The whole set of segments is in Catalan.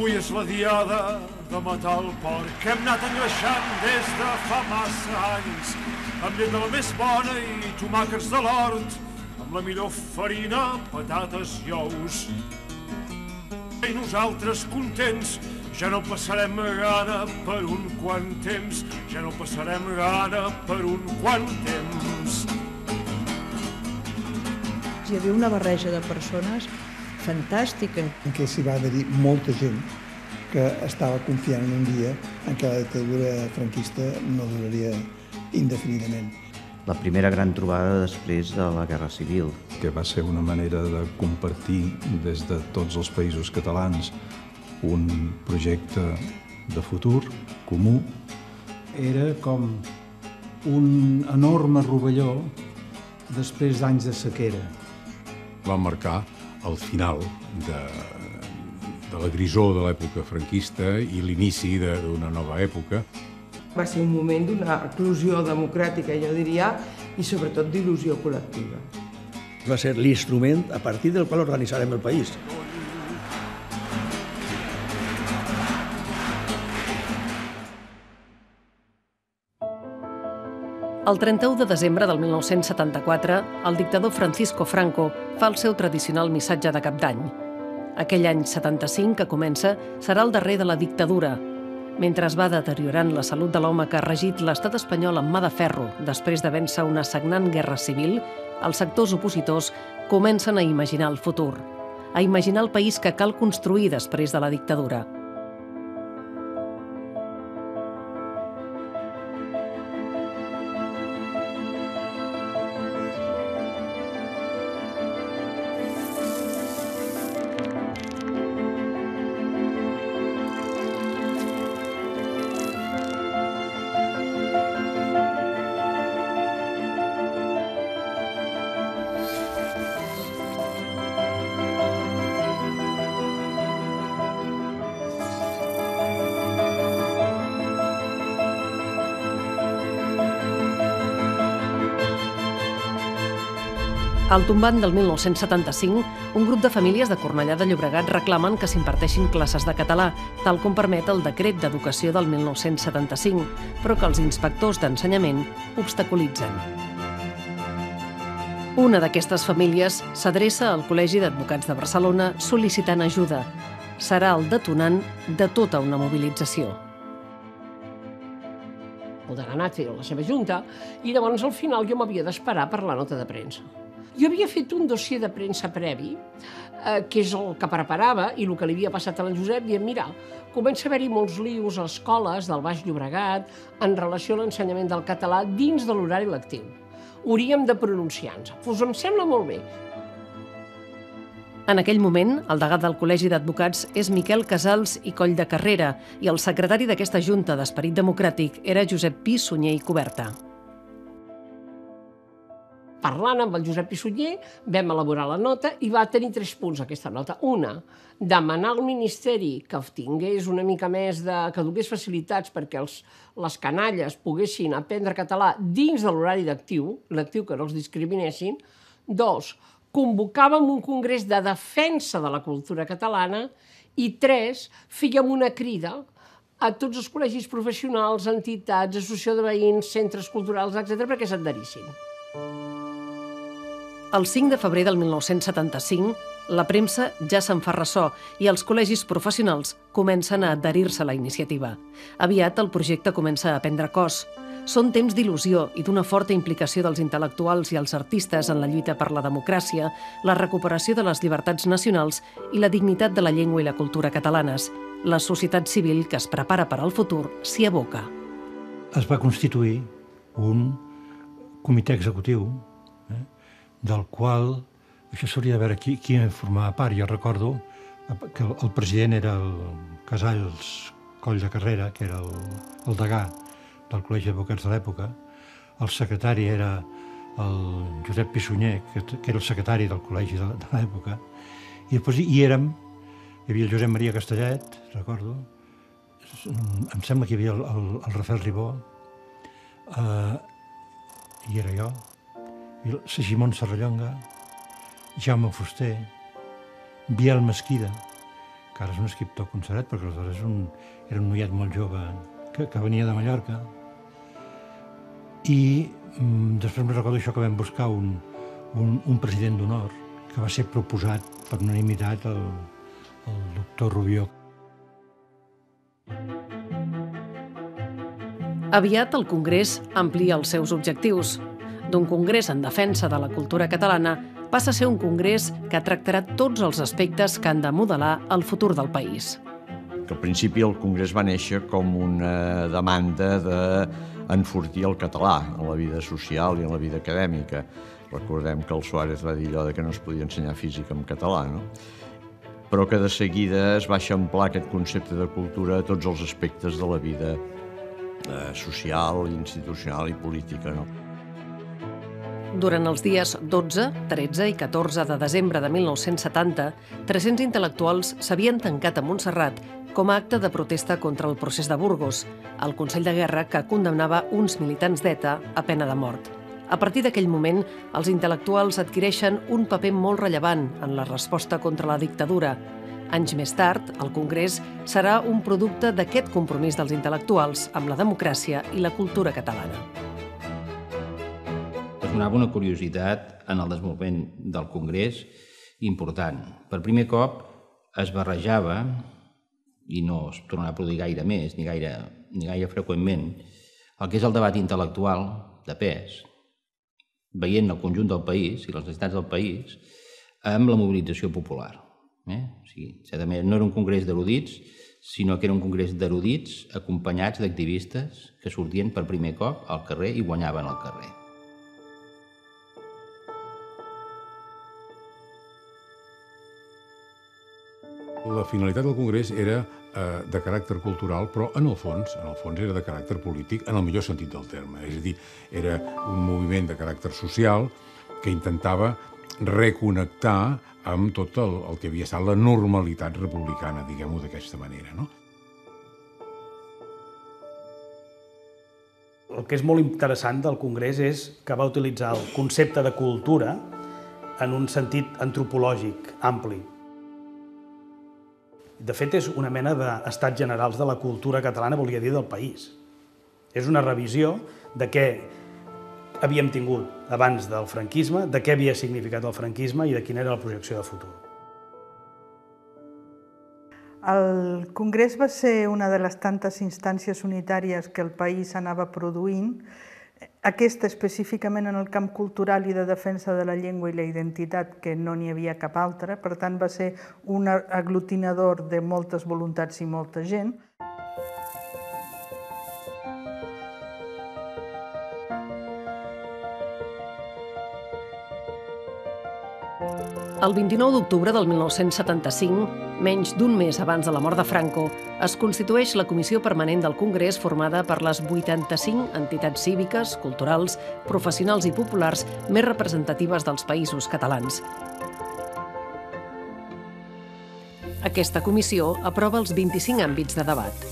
Avui és la diada de matar el porc que hem anat engreixant des de fa massa anys, amb llet de la més bona i tomàquets de l'hort, amb la millor farina, patates i ous. I nosaltres contents, ja no passarem gana per un quant temps, ja no passarem gana per un quant temps. Hi havia una barreja de persones fantàstica. En què s'hi va adherir molta gent que estava confiant en un dia en què la dictadura franquista no duraria indefinidament. La primera gran trobada després de la Guerra Civil. Que va ser una manera de compartir des de tots els països catalans un projecte de futur comú. Era com un enorme rovelló després d'anys de sequera. Va marcar el final de la grisor de l'època franquista i l'inici d'una nova època. Va ser un moment d'una eclosió democràtica, jo diria, i sobretot d'il·lusió col·lectiva. Va ser l'instrument a partir del qual organitzarem el país. El 31 de desembre del 1974, el dictador Francisco Franco fa el seu tradicional missatge de cap d'any. Aquell any 75 que comença serà el darrer de la dictadura. Mentre es va deteriorant la salut de l'home que ha regit l'estat espanyol amb mà de ferro després de vèncer una sagnant guerra civil, els sectors opositors comencen a imaginar el futur, a imaginar el país que cal construir després de la dictadura. Al tombant del 1975, un grup de famílies de Cornellà de Llobregat reclamen que s'imparteixin classes de català, tal com permet el decret d'educació del 1975, però que els inspectors d'ensenyament obstaculitzen. Una d'aquestes famílies s'adreça al Col·legi d'Advocats de Barcelona sol·licitant ajuda. Serà el detonant de tota una mobilització. El deganat feia la seva junta i llavors al final jo m'havia d'esperar per la nota de premsa. Jo havia fet un dossier de premsa previ, que és el que preparava, i el que li havia passat a l'en Josep, dient, mira, comença a haver-hi molts lius a escoles del Baix Llobregat en relació a l'ensenyament del català dins de l'horari lectiu. Hauríem de pronunciar-nos. Doncs em sembla molt bé. En aquell moment, el degà del Col·legi d'Advocats és Miquel Casals i Coll de Carrera i el secretari d'aquesta Junta d'Esperit Democràtic era Josep Pi Sunyer i Coberta. Parlant amb el Josep Pi Sunyer, vam elaborar la nota i va tenir 3 punts aquesta nota. Una, demanar al Ministeri que tingués una mica més que donés facilitats perquè les canalles poguessin aprendre català dins de l'horari lectiu, que no els discriminessin. 2, convocàvem un congrés de defensa de la cultura catalana. I 3, fèiem una crida a tots els col·legis professionals, entitats, associació de veïns, centres culturals, etc., perquè s'adherissin. El 5 de febrer del 1975, la premsa ja se'n fa ressò i els col·legis professionals comencen a adherir-se a la iniciativa. Aviat el projecte comença a prendre cos. Són temps d'il·lusió i d'una forta implicació dels intel·lectuals i els artistes en la lluita per la democràcia, la recuperació de les llibertats nacionals i la dignitat de la llengua i la cultura catalanes. La societat civil que es prepara per al futur s'hi aboca. Es va constituir un comitè executiu del qual, això s'hauria de veure qui en formava part. Jo recordo que el president era el Casals Coll de Carrera, que era el degà del Col·legi d'Advocats de l'època. El secretari era el Josep Pi Sunyer, que era el secretari del Col·legi de l'època. I després hi havia el Josep Maria Castellet, recordo. Em sembla que hi havia el Rafael Ribó. Hi era jo. Segimon Serrallonga, Jaume Fuster, Biel Mesquida, encara és un escriptor consagrat, perquè aleshores era un noiet molt jove que venia de Mallorca. I després me recordo això que vam buscar un president d'honor que va ser proposat per unanimitat el doctor Rubió. Aviat el Congrés amplia els seus objectius. D'un congrés en defensa de la cultura catalana passa a ser un congrés que tractarà tots els aspectes que han de modelar el futur del país. Al principi el congrés va néixer com una demanda d'enfortir el català en la vida social i en la vida acadèmica. Recordem que el Suárez va dir allò que no es podia ensenyar física en català, no? Però que de seguida es va eixamplar aquest concepte de cultura a tots els aspectes de la vida social, institucional i política, no? Durant els dies 12, 13 i 14 de desembre de 1970, 300 intel·lectuals s'havien tancat a Montserrat com a acte de protesta contra el procés de Burgos, el Consell de Guerra que condemnava uns militants d'ETA a pena de mort. A partir d'aquell moment, els intel·lectuals adquireixen un paper molt rellevant en la resposta contra la dictadura. Anys més tard, el Congrés serà un producte d'aquest compromís dels intel·lectuals amb la democràcia i la cultura catalana. Es donava una curiositat en el desenvolupament del Congrés important. Per primer cop es barrejava, i no es tornarà a produir gaire més, ni gaire freqüentment, el que és el debat intel·lectual de pes, veient el conjunt del país i les necessitats del país, amb la mobilització popular. O sigui, certament no era un congrés d'erudits, sinó que era un congrés d'erudits acompanyats d'activistes que sortien per primer cop al carrer i guanyaven al carrer. La finalitat del Congrés era de caràcter cultural, però en el fons era de caràcter polític, en el millor sentit del terme. És a dir, era un moviment de caràcter social que intentava reconnectar amb tot el que havia estat la normalitat republicana, diguem-ho d'aquesta manera, no? El que és molt interessant del Congrés és que va utilitzar el concepte de cultura en un sentit antropològic ampli. De fet, és una mena d'estats generals de la cultura catalana, volia dir, del país. És una revisió de què havíem tingut abans del franquisme, de què havia significat el franquisme i de quina era la projecció de futur. El Congrés va ser una de les tantes instàncies unitàries que el país anava produint, aquesta específicament en el camp cultural i de defensa de la llengua i la identitat, que no n'hi havia cap altra, per tant va ser un aglutinador de moltes voluntats i molta gent. El 29 d'octubre del 1975, menys d'un mes abans de la mort de Franco, es constitueix la Comissió Permanent del Congrés formada per les 85 entitats cíviques, culturals, professionals i populars més representatives dels països catalans. Aquesta comissió aprova els 25 àmbits de debat.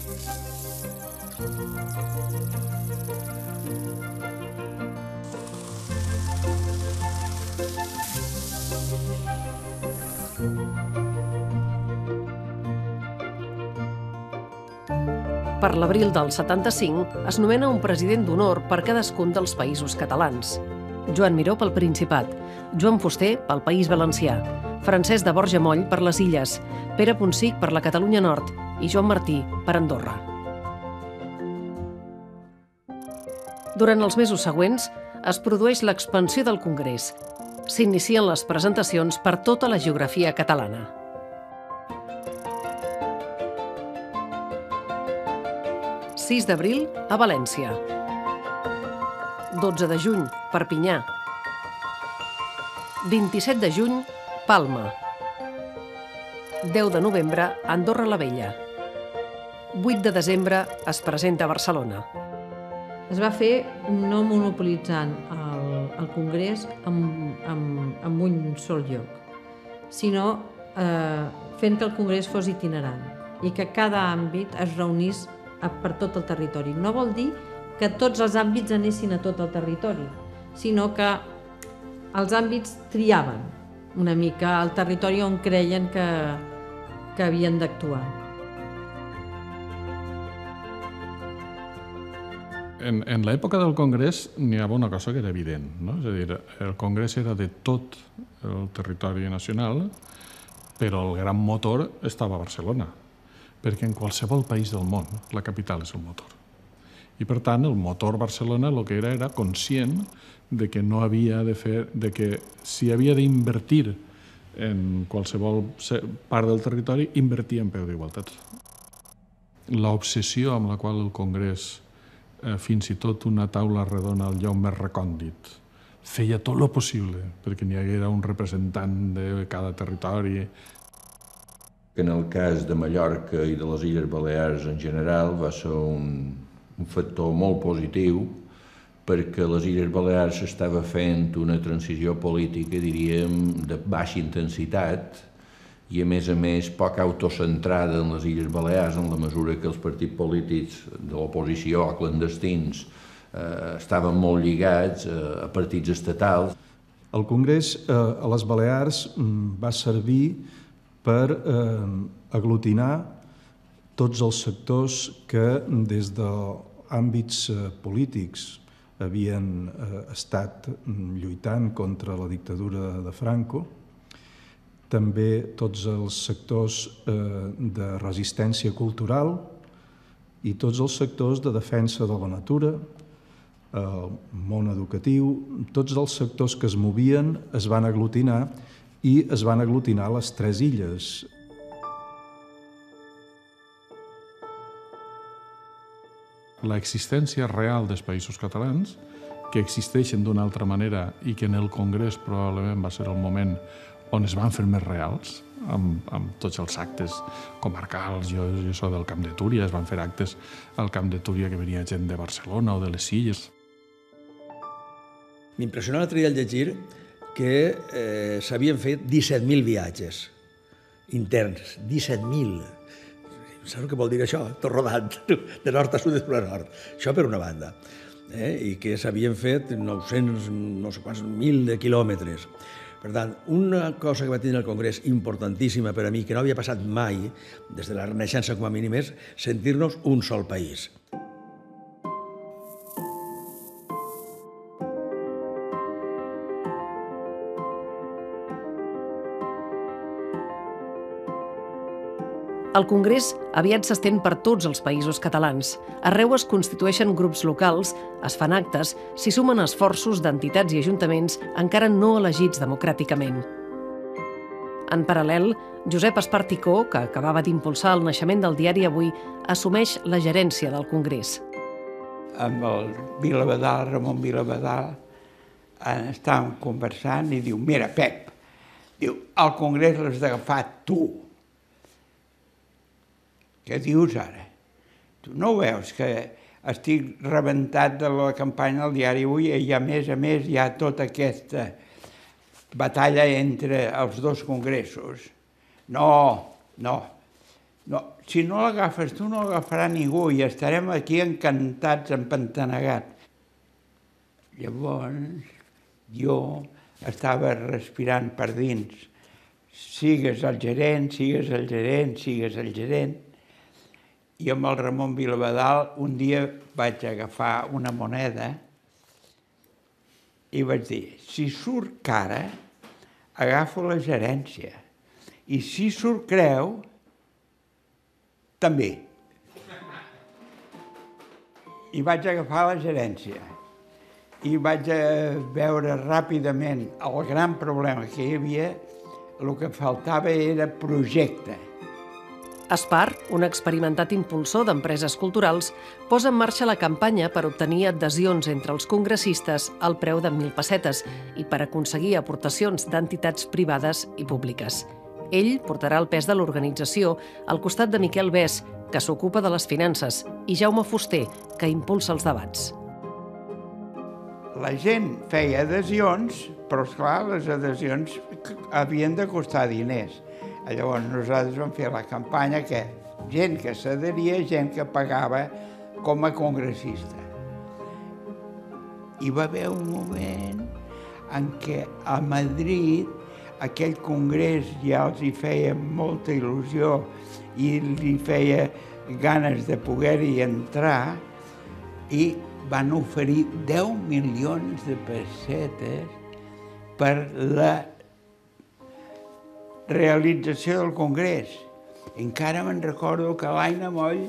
Per l'abril del 75 es nomena un president d'honor per cadascun dels països catalans. Joan Miró pel Principat, Joan Fuster pel País Valencià, Francesc de Borja Moll per les Illes, Pere Ponsich per la Catalunya Nord i Joan Martí per Andorra. Durant els mesos següents es produeix l'expansió del Congrés. S'inicien les presentacions per tota la geografia catalana. 6 d'abril, a València. 12 de juny, Perpinyà. 27 de juny, Palma. 10 de novembre, Andorra la Vella. 8 de desembre, es presenta a Barcelona. Es va fer no monopolitzant el Congrés en un sol lloc, sinó fent que el Congrés fos itinerant i que cada àmbit es reunís per tot el territori. No vol dir que tots els àmbits anessin a tot el territori, sinó que els àmbits triaven una mica el territori on creien que que havien d'actuar. En l'època del Congrés n'hi havia una cosa que era evident, no? És a dir, el Congrés era de tot el territori nacional, però el gran motor estava a Barcelona, perquè en qualsevol país del món la capital és el motor. I per tant, el motor Barcelona el que era conscient de que no havia de fer, de que si havia d'invertir en qualsevol part del territori, invertia en peu d'igualtat. L'obsessió amb la qual el Congrés, fins i tot una taula redona al lloc més recòndit, feia tot el possible perquè n'hi haguera un representant de cada territori. En el cas de Mallorca i de les Illes Balears en general va ser un factor molt positiu perquè a les Illes Balears s'estava fent una transició política, diríem, de baixa intensitat i, a més, poc autocentrada en les Illes Balears, en la mesura que els partits polítics de l'oposició o clandestins estaven molt lligats a partits estatals. El Congrés a les Balears va servir per aglutinar tots els sectors que des d'àmbits polítics havien estat lluitant contra la dictadura de Franco, també tots els sectors de resistència cultural i tots els sectors de defensa de la natura, el món educatiu, tots els sectors que es movien es van aglutinar i es van aglutinar les tres illes. L'existència real dels països catalans, que existeixen d'una altra manera i que en el Congrés probablement va ser el moment on es van fer més reals, amb tots els actes comarcals. Jo soc del Camp de Túria, es van fer actes al Camp de Túria que venia gent de Barcelona o de les Illes. M'impressiona l'altre dia al llegir que s'havien fet 17.000 viatges interns, 17.000. Saps què vol dir això? Tot rodant, de nord a sud i de nord. Això per una banda. I que s'havien fet 900, no sé quants, 1.000 quilòmetres. Per tant, una cosa que va tenir el Congrés importantíssima per a mi, que no havia passat mai, des de la Renaixença com a mínim, és sentir-nos un sol país. El Congrés aviat s'estén per tots els països catalans. Arreu es constitueixen grups locals, es fan actes, s'hi sumen esforços d'entitats i ajuntaments encara no elegits democràticament. En paral·lel, Josep Esparticó, que acabava d'impulsar el naixement del diari Avui, assumeix la gerència del Congrés. Amb el Vilavadal, Ramon Vilavadal, estàvem conversant i diu: mira, Pep, diu, el Congrés l'has d'agafar tu. Què dius ara? Tu no veus que estic rebentat de la campanya del diari Avui i a més hi ha tota aquesta batalla entre els dos congressos? No. Si no l'agafes tu, no l'agafarà ningú i estarem aquí encantats, empantanegats. Llavors, jo estava respirant per dins. Sigues el gerent, sigues el gerent, sigues el gerent. I amb el Ramon Vilavadal un dia vaig agafar una moneda i vaig dir: si surt cara, agafo la gerència. I si surt creu, també. I vaig agafar la gerència. I vaig veure ràpidament el gran problema que hi havia. El que faltava era projecte. Espar, un experimentat impulsor d'empreses culturals, posa en marxa la campanya per obtenir adhesions entre els congressistes al preu de 1.000 pessetes i per aconseguir aportacions d'entitats privades i públiques. Ell portarà el pes de l'organització al costat de Miquel Bès, que s'ocupa de les finances, i Jaume Fuster, que impulsa els debats. La gent feia adhesions, però esclar, les adhesions havien de costar diners. Llavors nosaltres vam fer la campanya que gent que s'adheria, gent que pagava com a congressista. Hi va haver un moment en què a Madrid aquell congrés ja els hi feia molta il·lusió i li feia ganes de poder-hi entrar i van oferir 10 milions de pessetes per la realització del congrés. Encara me'n recordo que l'Aina Moll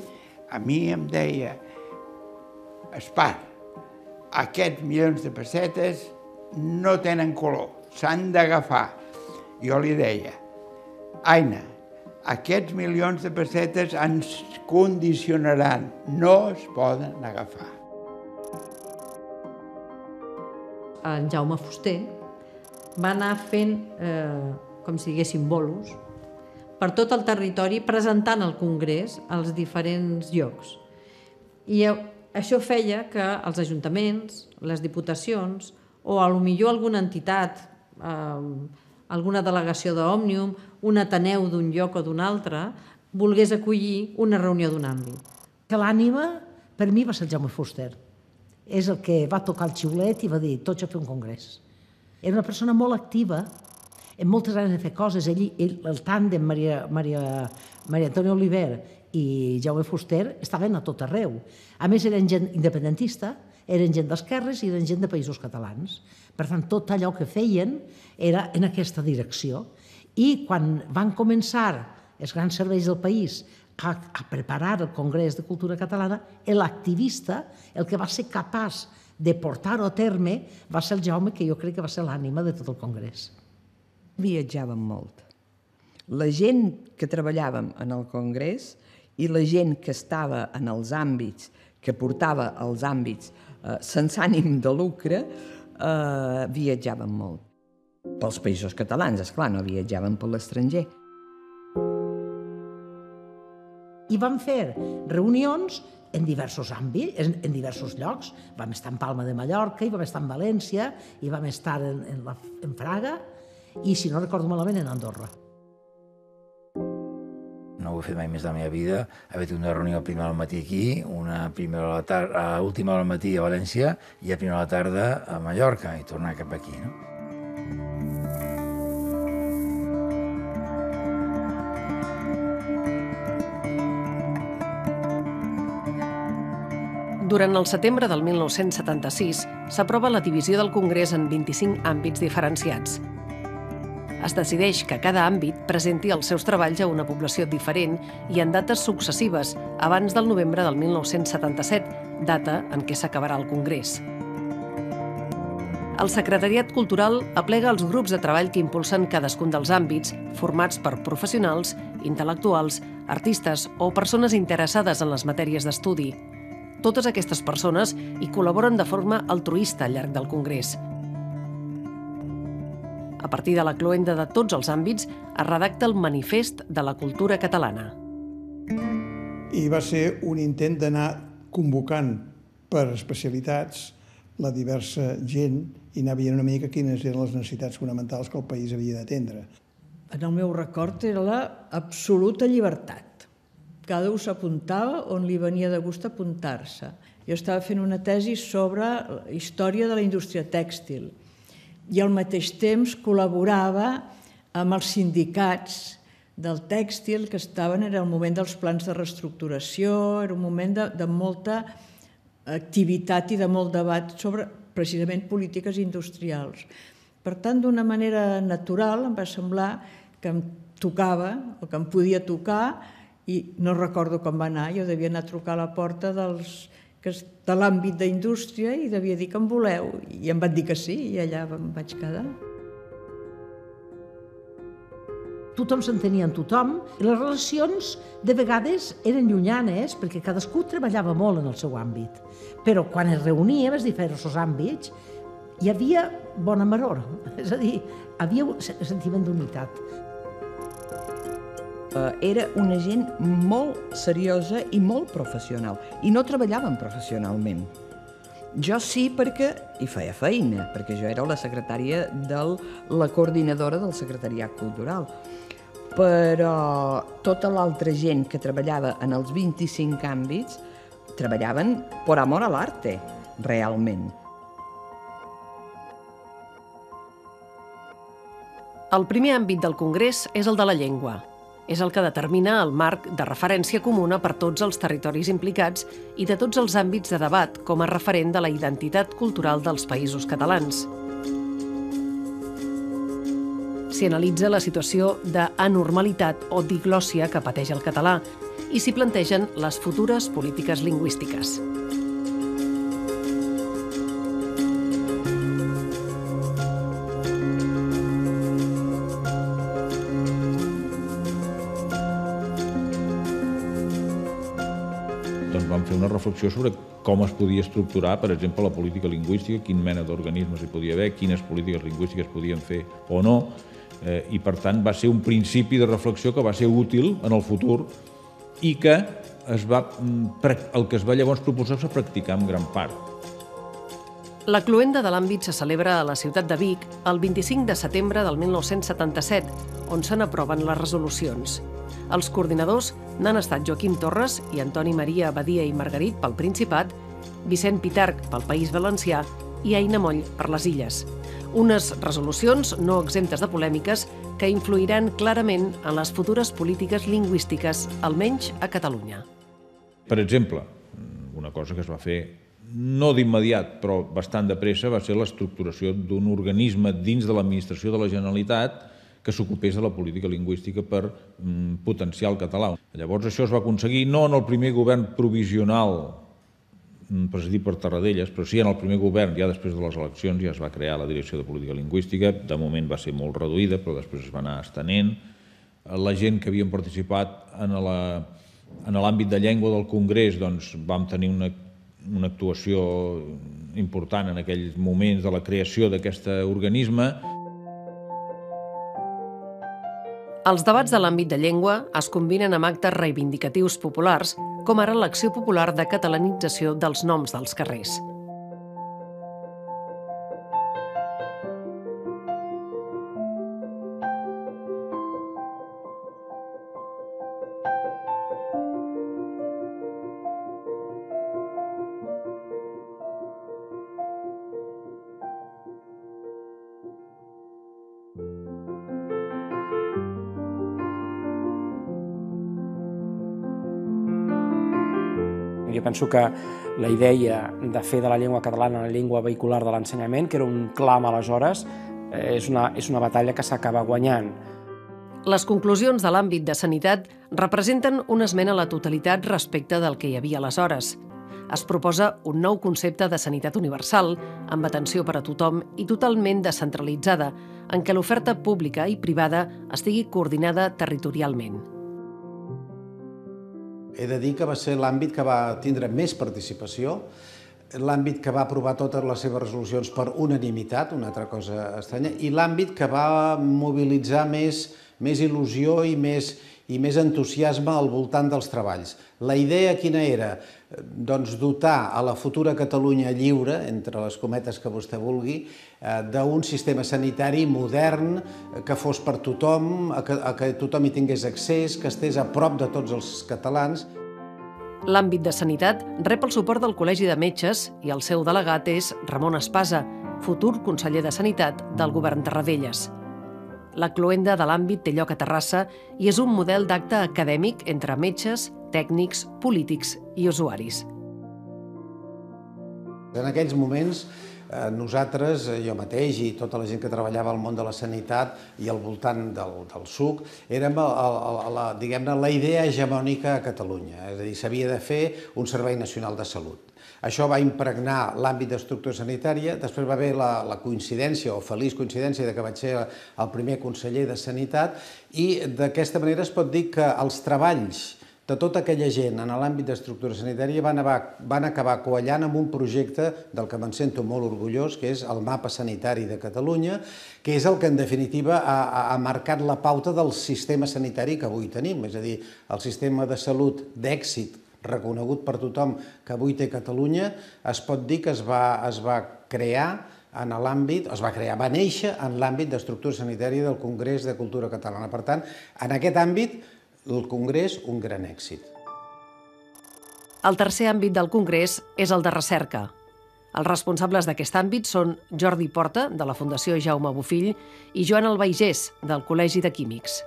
a mi em deia: Espar, aquests milions de pessetes no tenen color, s'han d'agafar. Jo li deia: Aina, aquests milions de pessetes ens condicionaran, no es poden agafar. En Jaume Fuster va anar fent, com si diguéssim, bolos per tot el territori, presentant el Congrés als diferents llocs. I això feia que els ajuntaments, les diputacions, o potser alguna entitat, alguna delegació d'Òmnium, un ateneu d'un lloc o d'un altre, volgués acollir una reunió d'un àmbit. Que l'ànima, per mi, va ser el Jaume Fuster. És el que va tocar el xiulet i va dir: tots a fer un congrés. Era una persona molt activa, amb moltes ganes de fer coses. El tàndem Maria Antònia Oliver i Jaume Fuster estaven a tot arreu. A més, eren gent independentista, eren gent d'esquerres i eren gent de països catalans. Per tant, tot allò que feien era en aquesta direcció. I quan van començar els grans serveis del país a preparar el Congrés de Cultura Catalana, l'activista, el que va ser capaç de portar-ho a terme, va ser el Jaume, que jo crec que va ser l'ànima de tot el Congrés. Viatjàvem molt. La gent que treballàvem en el Congrés i la gent que estava en els àmbits, que portava els àmbits sense ànim de lucre, viatjàvem molt. Pels països catalans, esclar, no viatjàvem per l'estranger. I vam fer reunions en diversos àmbits, en diversos llocs. Vam estar en Palma de Mallorca, i vam estar en València, i vam estar en Praga, i, si no recordo malament, en Andorra. No ho he fet mai més de la meva vida, haver tingut una reunió a primera al matí aquí, una última al matí a València i a primera a la tarda a Mallorca, i tornar cap aquí, no? Durant el setembre del 1976 s'aprova la divisió del Congrés en 25 àmbits diferenciats. Es decideix que cada àmbit presenti els seus treballs a una població diferent i en dates successives, abans del novembre del 1977, data en què s'acabarà el Congrés. El Secretariat Cultural aplega els grups de treball que impulsen cadascun dels àmbits, formats per professionals, intel·lectuals, artistes o persones interessades en les matèries d'estudi. Totes aquestes persones hi col·laboren de forma altruista al llarg del Congrés. A partir de la cloenda de tots els àmbits, es redacta el Manifest de la Cultura Catalana. I va ser un intent d'anar convocant per especialitats la diversa gent i anar veient una mica quines eren les necessitats fonamentals que el país havia d'atendre. En el meu record era l'absoluta llibertat. Cada un s'apuntava on li venia de gust apuntar-se. Jo estava fent una tesi sobre la història de la indústria tèxtil i al mateix temps col·laborava amb els sindicats del tèxtil que estaven, era el moment dels plans de reestructuració, era un moment de molta activitat i de molt debat sobre precisament polítiques industrials. Per tant, d'una manera natural em va semblar que em tocava o que em podia tocar, i no recordo com va anar, jo devia anar a trucar a la porta de l'àmbit d'indústria i devia dir que em voleu, i em van dir que sí, i allà em vaig quedar. Tothom s'entenia amb tothom, i les relacions de vegades eren llunyanes, perquè cadascú treballava molt en el seu àmbit. Però quan es reuníem els diversos àmbits, hi havia bona maror, és a dir, havia un sentiment d'unitat. Era una gent molt seriosa i molt professional, i no treballaven professionalment. Jo sí perquè hi feia feina, perquè jo era la secretària de la coordinadora del Secretariat Cultural. Però tota l'altra gent que treballava en els 25 àmbits treballaven por amor al arte, realment. El primer àmbit del Congrés és el de la llengua. És el que determina el marc de referència comuna per tots els territoris implicats i de tots els àmbits de debat com a referent de la identitat cultural dels països catalans. S'hi analitza la situació d'anormalitat o diglòssia que pateix el català i s'hi plantegen les futures polítiques lingüístiques. Vam fer una reflexió sobre com es podia estructurar, per exemple, la política lingüística, quin mena d'organismes hi podia haver, quines polítiques lingüístiques podien fer o no, i per tant va ser un principi de reflexió que va ser útil en el futur i que el que es va llavors proposar es va practicar en gran part. La cloenda de l'àmbit se celebra a la ciutat de Vic el 25 de setembre del 1977, on se n'aproven les resolucions. Els coordinadors n'han estat Joaquim Torres i Antoni Maria Badia i Margarit pel Principat, Vicent Pitarch pel País Valencià i Aina Moll per les Illes. Unes resolucions no exemptes de polèmiques que influiran clarament en les futures polítiques lingüístiques, almenys a Catalunya. Per exemple, una cosa que es va fer no d'immediat, però bastant de pressa, va ser l'estructuració d'un organisme dins de l'administració de la Generalitat que s'ocupés de la política lingüística per potenciar el català. Llavors això es va aconseguir no en el primer govern provisional presidit per Tarradellas, però sí en el primer govern, ja després de les eleccions, ja es va crear la Direcció de Política Lingüística. De moment va ser molt reduïda, però després es va anar estenent. La gent que havíem participat en l'àmbit de llengua del Congrés, doncs vam tenir una actuació important en aquells moments de la creació d'aquest organisme. Els debats de l'àmbit de llengua es combinen amb actes reivindicatius populars, com ara l'acció popular de catalanització dels noms dels carrers. Jo penso que la idea de fer de la llengua catalana una llengua vehicular de l'ensenyament, que era un clam aleshores, és una batalla que s'acaba guanyant. Les conclusions de l'àmbit de sanitat representen una esmena a la totalitat respecte del que hi havia aleshores. Es proposa un nou concepte de sanitat universal, amb atenció per a tothom i totalment descentralitzada, en què l'oferta pública i privada estigui coordinada territorialment. He de dir que va ser l'àmbit que va tindre més participació, l'àmbit que va aprovar totes les seves resolucions per unanimitat, una altra cosa estranya, i l'àmbit que va mobilitzar més il·lusió i més entusiasme al voltant dels treballs. La idea quina era? Doncs dotar a la futura Catalunya lliure, entre les cometes que vostè vulgui, d'un sistema sanitari modern, que fos per tothom, que tothom hi tingués accés, que estés a prop de tots els catalans. L'àmbit de sanitat rep el suport del Col·legi de Metges i el seu delegat és Ramon Espasa, futur conseller de Sanitat del govern Tarradellas. La cloenda de l'àmbit té lloc a Terrassa i és un model d'acte acadèmic entre metges, tècnics, polítics i usuaris. En aquells moments, nosaltres, jo mateix i tota la gent que treballava al món de la sanitat i al voltant del SUC, érem la idea hegemònica a Catalunya, és a dir, s'havia de fer un Servei Nacional de Salut. Això va impregnar l'àmbit d'estructura sanitària, després va haver la coincidència, o feliç coincidència, que vaig ser el primer conseller de Sanitat, i d'aquesta manera es pot dir que els treballs de tota aquella gent en l'àmbit d'estructura sanitària van acabar quallant amb un projecte del que me'n sento molt orgullós, que és el mapa sanitari de Catalunya, que és el que en definitiva ha marcat la pauta del sistema sanitari que avui tenim, és a dir, el sistema de salut d'èxit reconegut per tothom que avui té Catalunya, es pot dir que es va crear en l'àmbit, va néixer en l'àmbit d'estructura sanitària del Congrés de Cultura Catalana. Per tant, en aquest àmbit, el Congrés, un gran èxit. El tercer àmbit del Congrés és el de recerca. Els responsables d'aquest àmbit són Jordi Porta, de la Fundació Jaume Bofill, i Joan Albaigés, del Col·legi de Químics.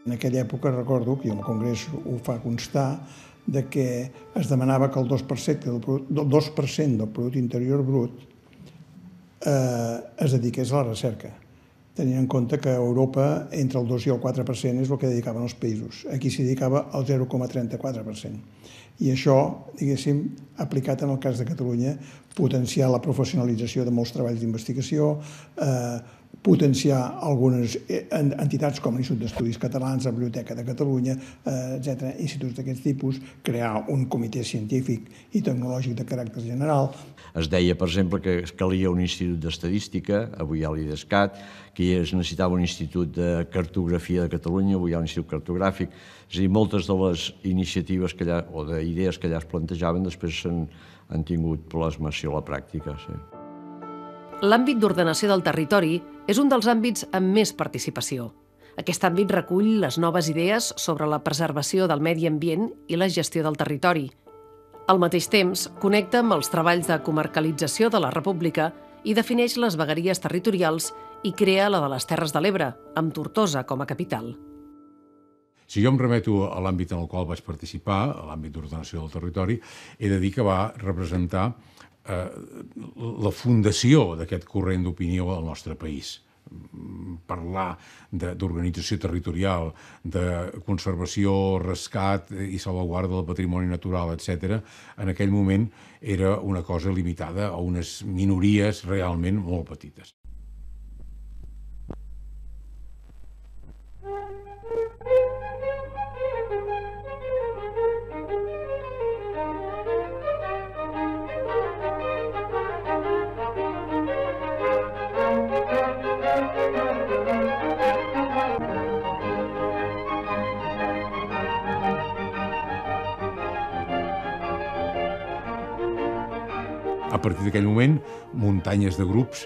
En aquella època recordo, que el Congrés ho fa constar, de que es demanava que el 2% del producte interior brut es dediqués a la recerca, tenint en compte que a Europa entre el 2 i el 4% és el que dedicaven els països. Aquí s'hi dedicava el 0,34%. I això, diguéssim, aplicat en el cas de Catalunya, potenciar la professionalització de molts treballs d'investigació, potenciar algunes entitats com l'Institut d'Estudis Catalans, la Biblioteca de Catalunya, etc., instituts d'aquest tipus, crear un comitè científic i tecnològic de caràcter general. Es deia, per exemple, que calia un institut d'estadística, avui hi ha l'IDESCAT, que es necessitava un institut de cartografia de Catalunya, avui hi ha un institut cartogràfic. És a dir, moltes de les iniciatives o d'idees que allà es plantejaven després han tingut plasmació a la pràctica. L'àmbit d'ordenació del territori és un dels àmbits amb més participació. Aquest àmbit recull les noves idees sobre la preservació del medi ambient i la gestió del territori. Al mateix temps, connecta amb els treballs de comarcalització de la República i defineix les vegueries territorials i crea la de les Terres de l'Ebre, amb Tortosa com a capital. Si jo em remeto a l'àmbit en el qual vaig participar, a l'àmbit d'ordenació del territori, he de dir que va representar la fundació d'aquest corrent d'opinió al nostre país. Parlar d'organització territorial, de conservació, rescat i salvaguarda del patrimoni natural, etc., en aquell moment era una cosa limitada a unes minories realment molt petites. A partir d'aquell moment, muntanyes de grups,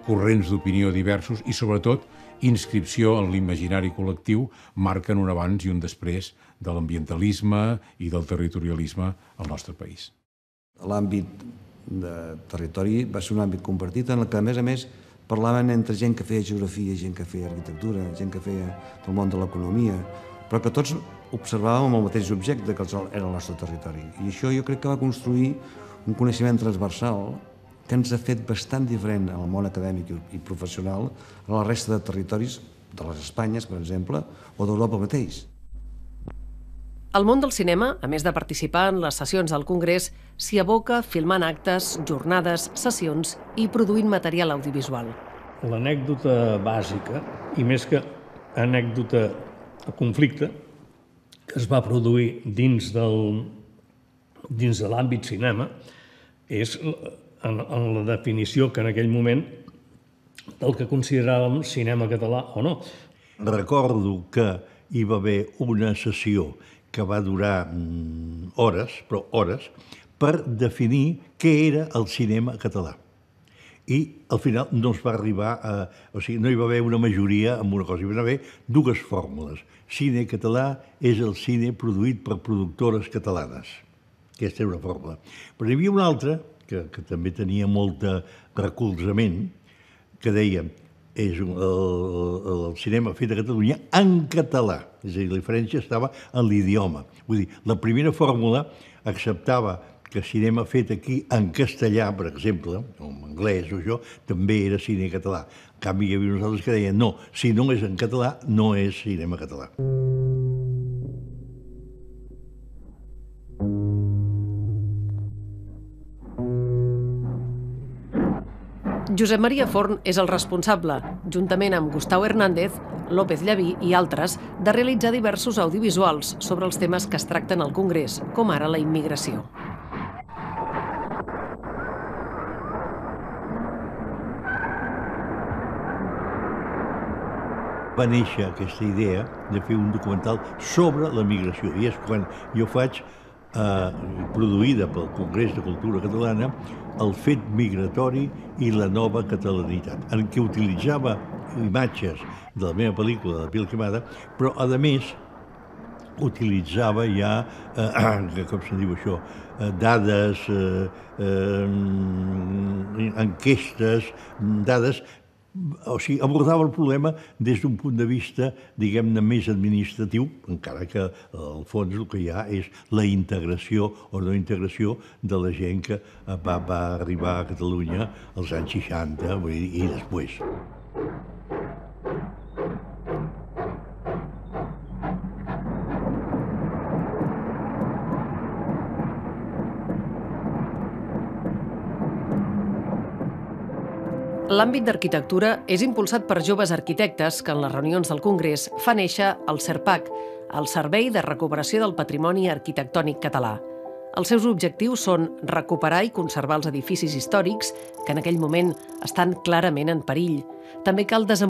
corrents d'opinió diversos i, sobretot, inscripció en l'imaginari col·lectiu marquen un abans i un després de l'ambientalisme i del territorialisme al nostre país. L'àmbit de territori va ser un àmbit compartit en el que, a més, parlaven entre gent que feia geografia, gent que feia arquitectura, gent que feia del món de l'economia, però que tots observàvem el mateix objecte que era el nostre territori. I això jo crec que va construir un coneixement transversal que ens ha fet bastant diferent en el món acadèmic i professional a la resta de territoris de les Espanyes, per exemple, o d'Europa mateix. El món del cinema, a més de participar en les sessions del Congrés, s'hi aboca filmant actes, jornades, sessions i produint material audiovisual. L'anècdota bàsica, i més que anècdota a conflicte, que es va produir dins de l'àmbit cinema, és en la definició que en aquell moment del que consideràvem cinema català o no. Recordo que hi va haver una sessió que va durar hores, però hores, per definir què era el cinema català. I al final no es va arribar a... O sigui, no hi va haver una majoria en una cosa, hi va haver dues fórmules. Cine català és el cine produït per productores catalanes. Aquesta era una fórmula. Però hi havia una altra, que també tenia molt de recolzament, que deia és el cinema fet a Catalunya en català. És a dir, la diferència estava en l'idioma. Vull dir, la primera fórmula acceptava que cinema fet aquí en castellà, per exemple, o en anglès o això, també era cine català. En canvi, hi havia uns altres que deien no, si no és en català, no és cinema català. Josep Maria Forn és el responsable, juntament amb Gustau Hernández, López Llaví i altres, de realitzar diversos audiovisuals sobre els temes que es tracten al Congrés, com ara la immigració. Va néixer aquesta idea de fer un documental sobre la migració. I és quan jo faig, produïda pel Congrés de Cultura Catalana, el fet migratori i la nova catalanitat, en què utilitzava imatges de la meva pel·lícula, de la Pil Quemada, però, a més, utilitzava ja, com se diu això, dades, enquestes, dades, o sigui, abordava el problema des d'un punt de vista, diguem-ne, més administratiu, encara que al fons el que hi ha és la integració o no integració de la gent que va arribar a Catalunya als anys 60 i després. L'àmbit d'arquitectura és impulsat per joves arquitectes que en les reunions del Congrés fa néixer el SERPAC, el Servei de Recuperació del Patrimoni Arquitectònic Català. Els seus objectius són recuperar i conservar els edificis històrics que en aquell moment estan clarament en perill. També cal desenvolupar